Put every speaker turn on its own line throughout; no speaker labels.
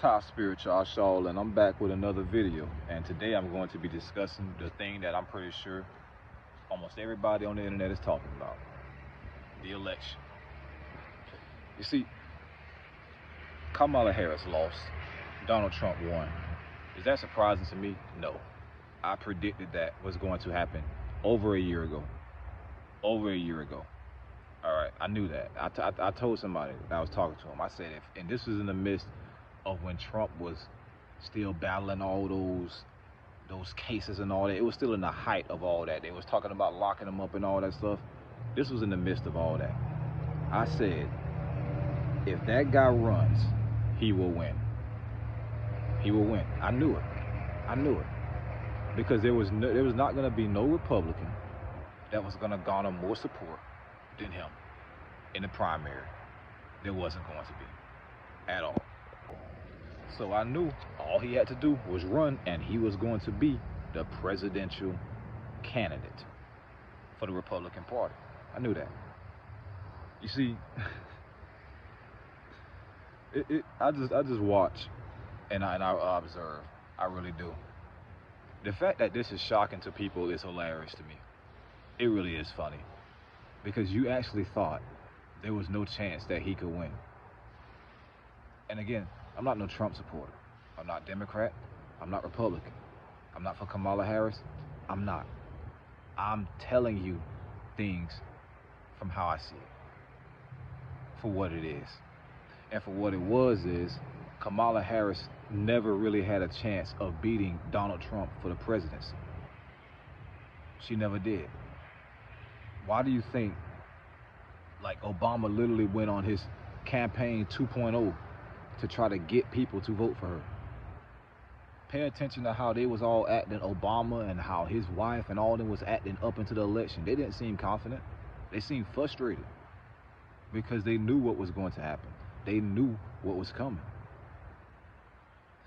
Top Spiritual Ashal, and I'm back with another video. And today I'm going to be discussing the thing that I'm pretty sure almost everybody on the internet is talking about: the election. You see, Kamala Harris lost. Donald Trump won. Is that surprising to me? No. I predicted that was going to happen over a year ago. All right, I knew that. I told somebody that I was talking to him. I said, and this was in the midst of when Trump was still battling all those cases and all that. It was still in the height of all that. They was talking about locking him up and all that stuff. This was in the midst of all that. I said, if that guy runs, he will win. He will win. I knew it. Because there was not going to be no Republican that was going to garner more support than him in the primary. There wasn't going to be at all. So I knew all he had to do was run, and he was going to be the presidential candidate for the Republican Party. I knew that. You see, I just watch and I observe. I really do. The fact that this is shocking to people is hilarious to me. It really is funny, because you actually thought there was no chance that he could win. And again, I'm not no Trump supporter. I'm not Democrat. I'm not Republican. I'm not for Kamala Harris. I'm not. I'm telling you things from how I see it, for what it is. And for what it was is, Kamala Harris never really had a chance of beating Donald Trump for the presidency. She never did. Why do you think, like, Obama literally went on his campaign 2.0 to try to get people to vote for her? Pay attention to how they was all acting, Obama and how his wife and all of them was acting up into the election. They didn't seem confident. They seemed frustrated because they knew what was going to happen. They knew what was coming.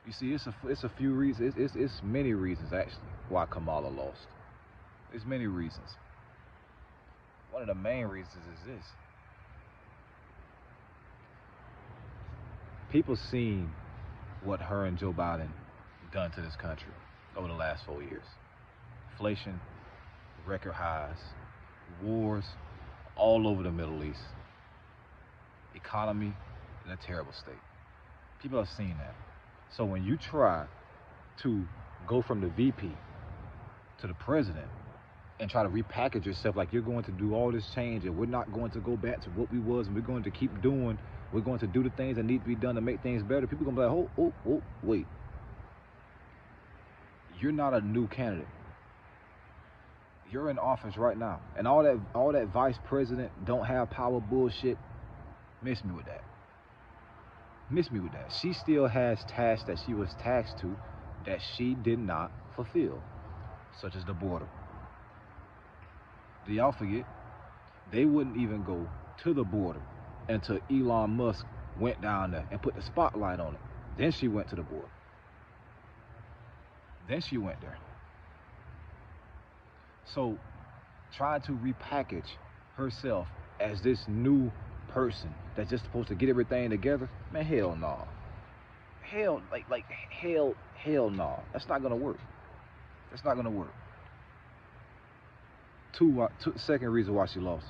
You see, it's a few reasons. It's many reasons actually why Kamala lost. There's many reasons. One of the main reasons is this: people seen what her and Joe Biden done to this country over the last 4 years. Inflation, record highs, wars all over the Middle East, economy in a terrible state. People have seen that. So when you try to go from the VP to the president and try to repackage yourself like you're going to do all this change and we're not going to go back to what we was and we're going to keep doing, we're going to do the things that need to be done to make things better, people are going to be like, oh, wait. You're not a new candidate. You're in office right now. And all that vice president don't have power bullshit, miss me with that. She still has tasks that she was tasked to that she did not fulfill, such as the border. Do y'all forget? They wouldn't even go to the border until Elon Musk went down there and put the spotlight on it. Then she went to the border. Then she went there. So, trying to repackage herself as this new person that's just supposed to get everything together, man, hell no. Hell no. That's not gonna work. Second reason why she lost: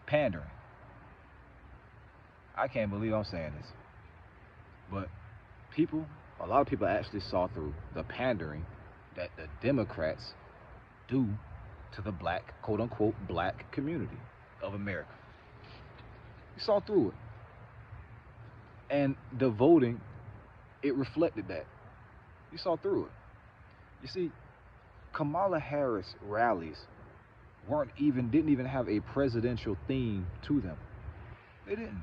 pandering. I can't believe I'm saying this, but a lot of people actually saw through the pandering that the Democrats do to the black, quote unquote, black community of America. You saw through it. And the voting, it reflected that. You saw through it. You see, Kamala Harris rallies didn't even have a presidential theme to them. They didn't.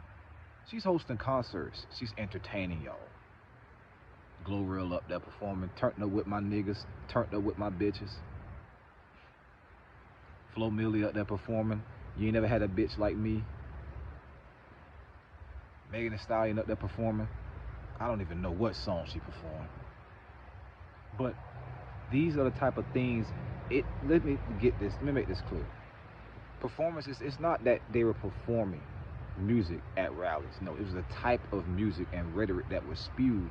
She's hosting concerts. She's entertaining y'all. Glorilla up there performing, turned up with my niggas, turned up with my bitches. Flo Milli up there performing, you ain't never had a bitch like me. Megan Thee Stallion up there performing. I don't even know what song she performed. But these are the type of things, let me make this clear. Performances, it's not that they were performing. music at rallies. No, it was the type of music and rhetoric that was spewed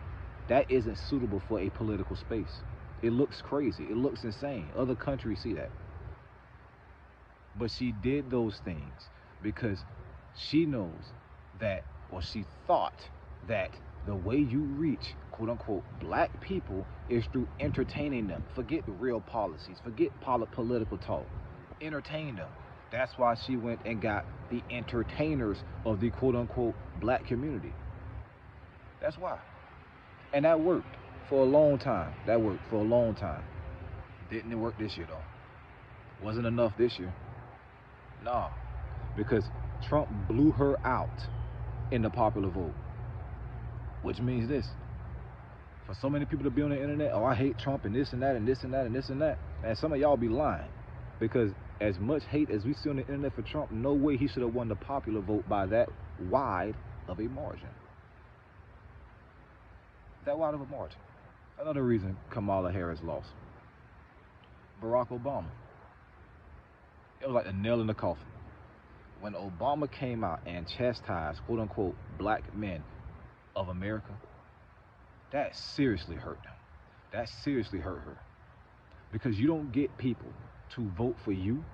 that isn't suitable for a political space. It looks crazy. It looks insane. Other countries see that. But she did those things because she knows that, or she thought that the way you reach quote unquote black people is through entertaining them. Forget real policies, forget political talk. Entertain them. That's why she went and got the entertainers of the quote unquote black community. That's why. And that worked for a long time. That worked for a long time. Didn't it work this year though? Wasn't enough this year. No. Because Trump blew her out in the popular vote. Which means this. For so many people to be on the internet, oh, I hate Trump and this and that and this and that and this and that. And some of y'all be lying. Because as much hate as we see on the internet for Trump, no way he should have won the popular vote by that wide of a margin. That wide of a margin. Another reason Kamala Harris lost. Barack Obama. It was like the nail in the coffin. When Obama came out and chastised, quote unquote, black men of America, that seriously hurt them. That seriously hurt her. Because you don't get people to vote for you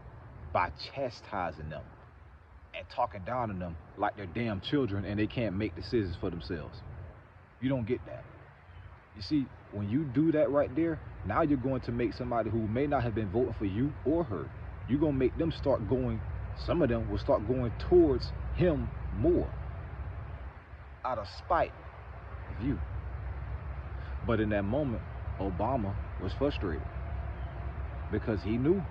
by chastising them and talking down on them like they're damn children and they can't make decisions for themselves. You don't get that. You see, when you do that right there, now you're going to make somebody who may not have been voting for you or her, you're going to make them start going, some of them will start going towards him more out of spite of you. But in that moment, Obama was frustrated because he knew,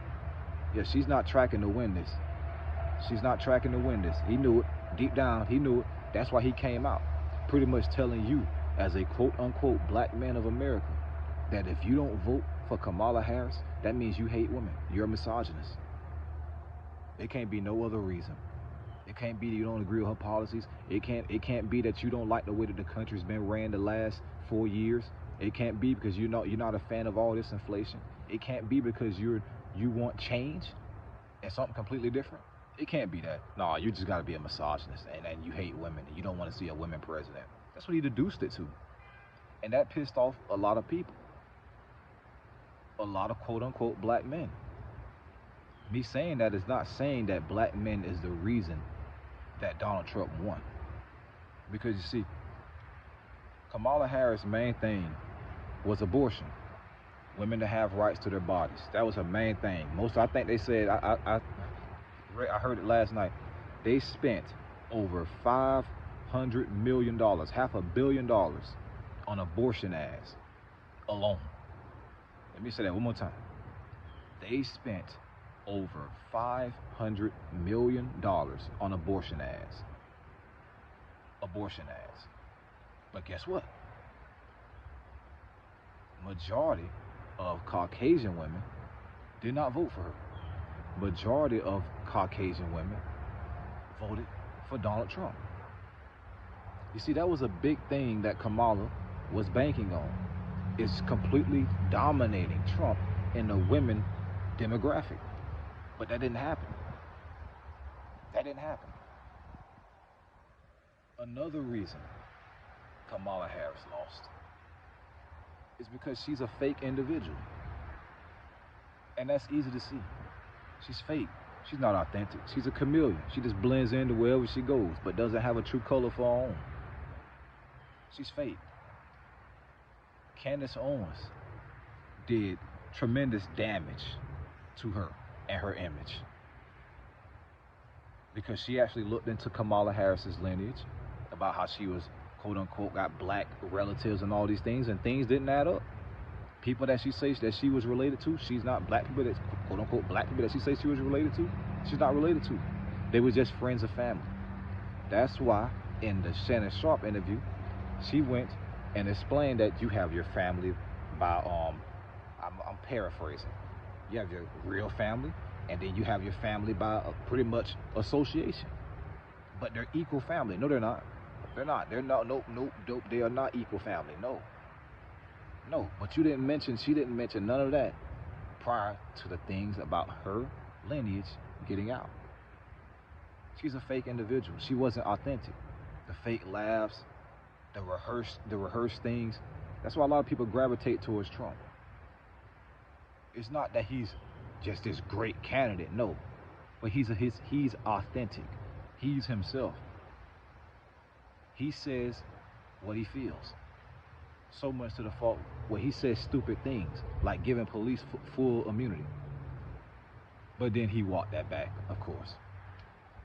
yeah, she's not tracking to win this. She's not tracking to win this. He knew it. Deep down, he knew it. That's why he came out pretty much telling you, as a quote-unquote black man of America, that if you don't vote for Kamala Harris, that means you hate women. You're a misogynist. It can't be no other reason. It can't be that you don't agree with her policies. It can't be that you don't like the way that the country's been ran the last 4 years. It can't be because you're not a fan of all this inflation. It can't be because you want change and something completely different. It can't be that. No, you just got to be a misogynist and you hate women and you don't want to see a women president. That's what he deduced it to. And that pissed off a lot of people. A lot of quote-unquote black men. Me saying that is not saying that black men is the reason that Donald Trump won. Because you see, Kamala Harris' main thing was abortion. Women to have rights to their bodies. That was her main thing. I think they said, I heard it last night, they spent over $500 million, $500 million on abortion ads alone. Let me say that one more time. They spent over $500 million on abortion ads. Abortion ads. But guess what? Majority of Caucasian women did not vote for her. Majority of Caucasian women voted for Donald Trump. You see, that was a big thing that Kamala was banking on. It's completely dominating Trump in the women demographic. But that didn't happen. That didn't happen. Another reason Kamala Harris lost is because she's a fake individual. And that's easy to see. She's fake. She's not authentic. She's a chameleon. She just blends into wherever she goes, but doesn't have a true color for her own. She's fake. Candace Owens did tremendous damage to her and her image because she actually looked into Kamala Harris's lineage about how she was quote unquote got black relatives and all these things, and things didn't add up. People that she says that she was related to, she's not black people that quote unquote black people that she says she was related to, she's not related to. They were just friends of family. That's why in the Shannon Sharp interview, she went and explained that you have your family by I'm paraphrasing. You have your real family, and then you have your family by pretty much association. But they're equal family. No, they're not. They're not. They're not. Nope. They are not equal family. No. But she didn't mention none of that prior to the things about her lineage getting out. She's a fake individual. She wasn't authentic. The fake laughs, the rehearsed things. That's why a lot of people gravitate towards Trump. It's not that he's just this great candidate, no. But he's authentic. He's himself. He says what he feels. So much to the fault where he says stupid things, like giving police full immunity. But then he walked that back, of course.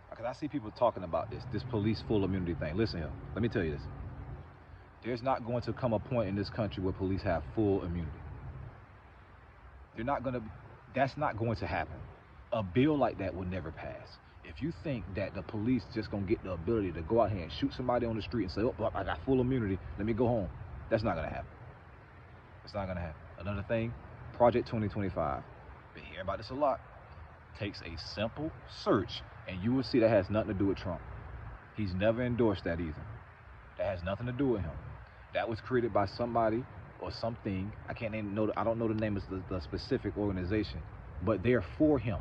Because I see people talking about this police full immunity thing. Listen here, let me tell you this. There's not going to come a point in this country where police have full immunity. That's not going to happen. A bill like that will never pass. If you think that the police just gonna get the ability to go out here and shoot somebody on the street and say, oh, I got full immunity, let me go home. That's not gonna happen. It's not gonna happen. Another thing, Project 2025. Been hearing about this a lot. Takes a simple search and you will see that has nothing to do with Trump. He's never endorsed that either. That has nothing to do with him. That was created by somebody or something. I don't know the name of the specific organization, but they're for him.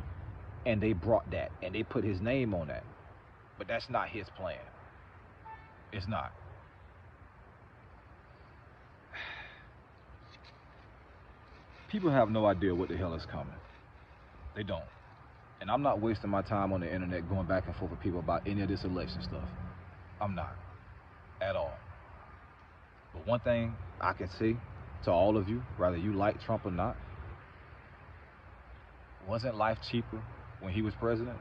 And they brought that and they put his name on that. But that's not his plan. It's not. People have no idea what the hell is coming. They don't. And I'm not wasting my time on the internet going back and forth with people about any of this election stuff. I'm not. At all. But one thing I can say to all of you, whether you like Trump or not, wasn't life cheaper when he was president?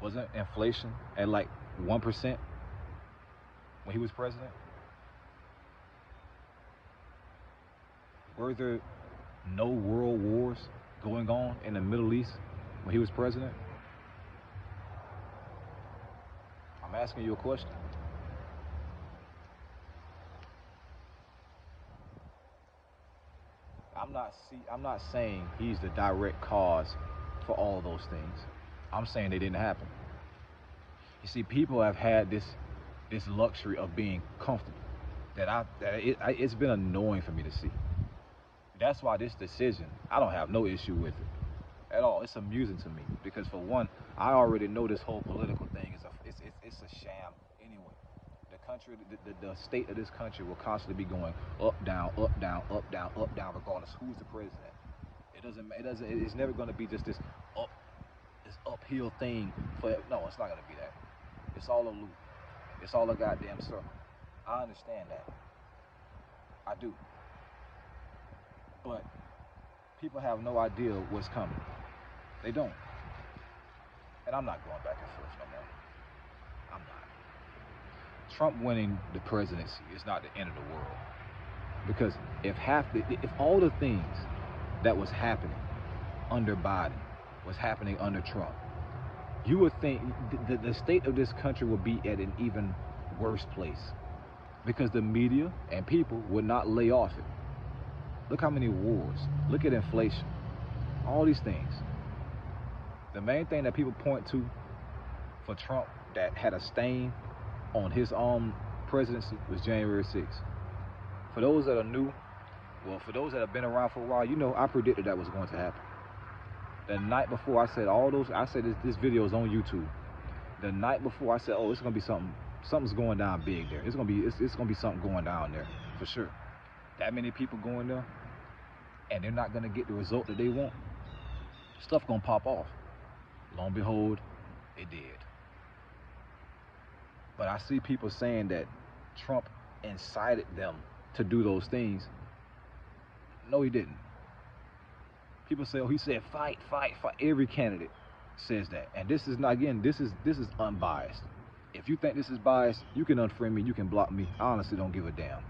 Wasn't inflation at like 1% when he was president? Were there no world wars going on in the Middle East when he was president? I'm asking you a question. I'm not saying he's the direct cause for all those things. I'm saying they didn't happen. You see, people have had this luxury of being comfortable it's been annoying for me to see. That's why this decision, I don't have no issue with it at all. It's amusing to me because for one, I already know this whole political thing it's a sham anyway. The country, the state of this country will constantly be going up, down, up, down, up, down, up, down, regardless who's the president. It's never going to be just this uphill thing no, it's not going to be that. It's all a loop. It's all a goddamn circle. I understand that. I do. But people have no idea what's coming. They don't. And I'm not going back and forth no more. I'm not. Trump winning the presidency is not the end of the world. Because if all the things that was happening under Biden was happening under Trump, you would think the state of this country would be at an even worse place. Because the media and people would not lay off it. Look how many wars. Look at inflation. All these things. The main thing that people point to for Trump that had a stain on his presidency was January 6th. For those that are new, for those that have been around for a while, you know I predicted that was going to happen. The night before I said this video is on YouTube. The night before I said, oh, it's gonna be something's going down big there. It's gonna be something going down there for sure. That many people going there, and they're not gonna get the result that they want. Stuff gonna pop off. Lo and behold, it did. But I see people saying that Trump incited them to do those things. No, he didn't. People say, oh, he said fight, fight, fight. Every candidate says that. And this is not, again, this is unbiased. If you think this is biased, you can unfriend me, you can block me. I honestly don't give a damn.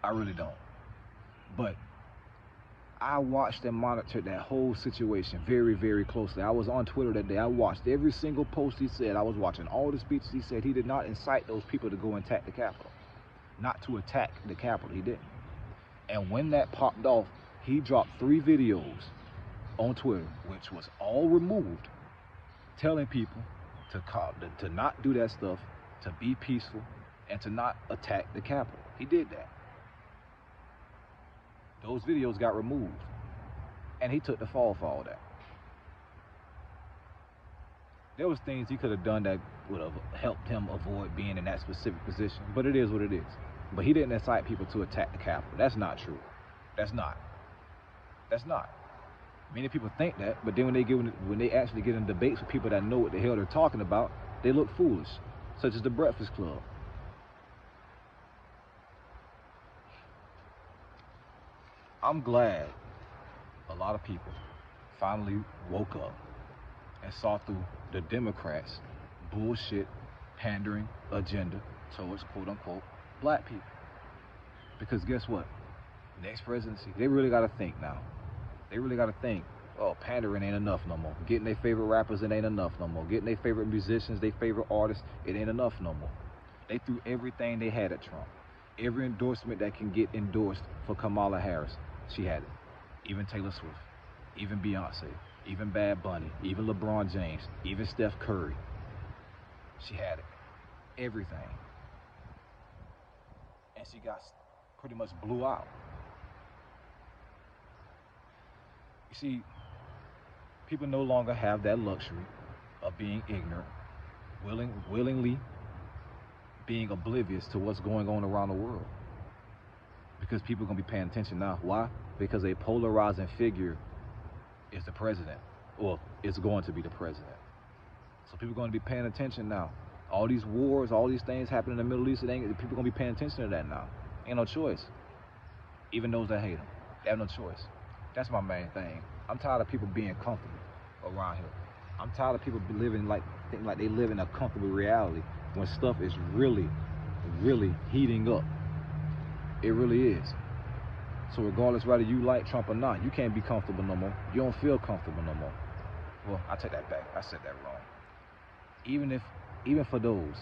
I really don't. But I watched and monitored that whole situation very, very closely. I was on Twitter that day. I watched every single post he said. I was watching all the speeches he said. He did not incite those people to go and attack the Capitol. Not to attack the Capitol, he didn't. And when that popped off, he dropped 3 videos on Twitter, which was all removed, telling people to not do that stuff, to be peaceful, and to not attack the Capitol. He did that. Those videos got removed, and he took the fall for all that. There was things he could have done that would have helped him avoid being in that specific position, but it is what it is. But he didn't incite people to attack the Capitol. That's not true. That's not. That's not. Many people think that, but then when they actually get in debates with people that know what the hell they're talking about, they look foolish, such as the Breakfast Club. I'm glad a lot of people finally woke up and saw through the Democrats' bullshit pandering agenda towards quote-unquote black people. Because guess what? Next presidency, they really got to think now. They really got to think, oh, pandering ain't enough no more. Getting their favorite rappers, it ain't enough no more. Getting their favorite musicians, their favorite artists, it ain't enough no more. They threw everything they had at Trump. Every endorsement that can get endorsed for Kamala Harris, she had it. Even Taylor Swift, even Beyonce, even Bad Bunny, even LeBron James, even Steph Curry. She had it. Everything. And she got pretty much blew out. You see, people no longer have that luxury of being ignorant, willingly being oblivious to what's going on around the world. Because people are going to be paying attention now. Why? Because a polarizing figure is the president, or is going to be the president. So people are going to be paying attention now. All these wars, all these things happening in the Middle East, people are going to be paying attention to that now. Ain't no choice. Even those that hate them, they have no choice. That's my main thing. I'm tired of people being comfortable around here. I'm tired of people thinking like they live in a comfortable reality when stuff is really, really heating up. It really is. So regardless whether you like Trump or not, you can't be comfortable no more. You don't feel comfortable no more. Well, I take that back. I said that wrong. Even for those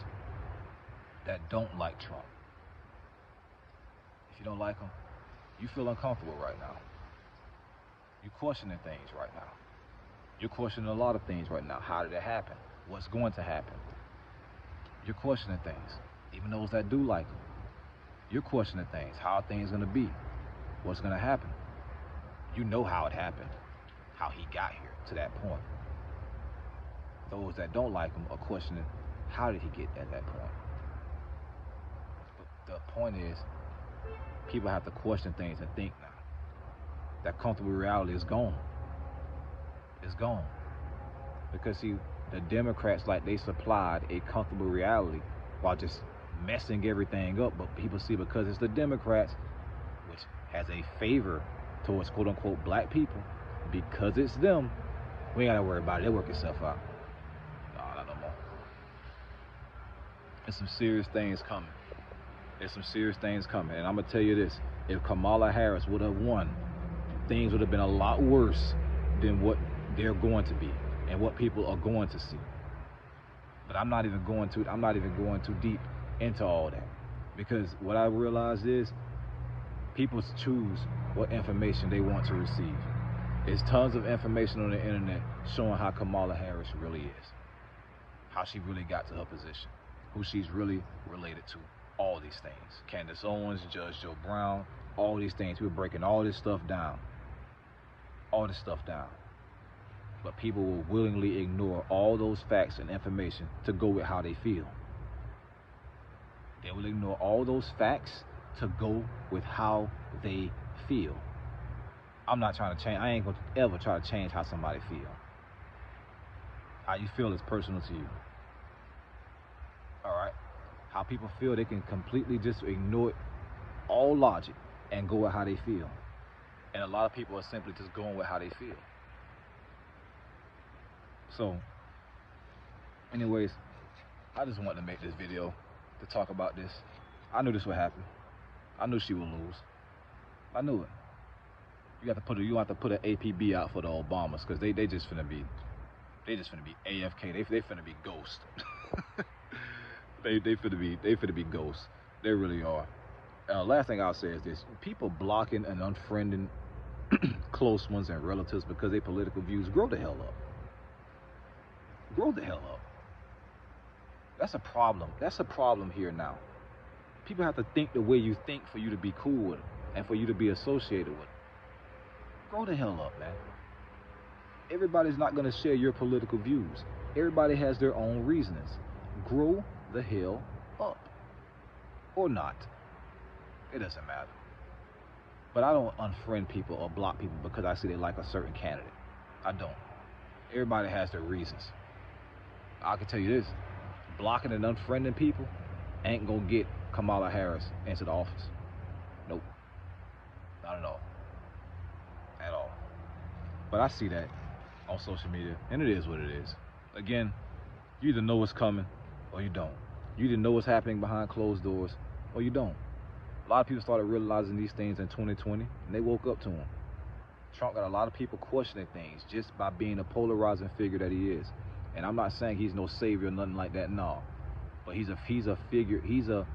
that don't like Trump, if you don't like him, you feel uncomfortable right now. You're questioning things right now. You're questioning a lot of things right now. How did it happen? What's going to happen? You're questioning things. Even those that do like him, you're questioning things. How are things going to be? What's going to happen? You know how it happened, how he got here to that point. Those that don't like him are questioning, how did he get at that point? But the point is, people have to question things and think now. That comfortable reality is gone. It's gone. Because see, the Democrats, like, they supplied a comfortable reality while just messing everything up. But people see, because it's the Democrats, which has a favor towards quote-unquote black people, because it's them, we ain't gotta worry about it. They'll work itself out. Not no more. There's some serious things coming. There's some serious things coming. And I'm gonna tell you this, if Kamala Harris would have won, things would have been a lot worse than what they're going to be and what people are going to see. But I'm not even going too deep into all that, because what I realize is people choose what information they want to receive. There's tons of information on the internet showing how Kamala Harris really is, how she really got to her position, who she's really related to, all these things. Candace Owens, Judge Joe Brown, all these things. We're breaking all this stuff down. But people will willingly ignore all those facts and information to go with how they feel. They will ignore all those facts to go with how they feel. I'm not trying to change. I ain't going to ever try to change how somebody feels. How you feel is personal to you. All right? How people feel, they can completely just ignore all logic and go with how they feel. And a lot of people are simply just going with how they feel. So, anyways, I just wanted to make this video to talk about this. I knew this would happen. I knew she would lose. I knew it. You have to put an APB out for the Obamas, because they just finna be AFK. They finna be ghosts. they finna be ghosts. They really are. Last thing I'll say is this: people blocking and unfriending close ones and relatives because their political views, grow the hell up. Grow the hell up. That's a problem. That's a problem here now. People have to think the way you think for you to be cool with them and for you to be associated with them. Grow the hell up, man. Everybody's not going to share your political views. Everybody has their own reasonings. Grow the hell up. Or not. It doesn't matter. But I don't unfriend people or block people because I see they like a certain candidate. I don't. Everybody has their reasons. I can tell you this, blocking and unfriending people ain't gonna get Kamala Harris into the office. Nope. Not at all. At all. But I see that on social media, and it is what it is. Again, you either know what's coming or you don't. You either know what's happening behind closed doors or you don't. A lot of people started realizing these things in 2020, and they woke up to them. Trump got a lot of people questioning things just by being a polarizing figure that he is. And I'm not saying he's no savior or nothing like that, no. But he's a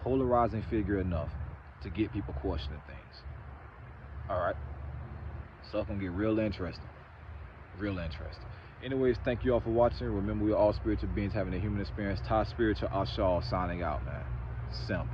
polarizing figure enough to get people questioning things. All right. Stuff gonna get real interesting. Real interesting. Anyways, thank you all for watching. Remember, we are all spiritual beings having a human experience. Spiritual Ashal signing out, man. Simple.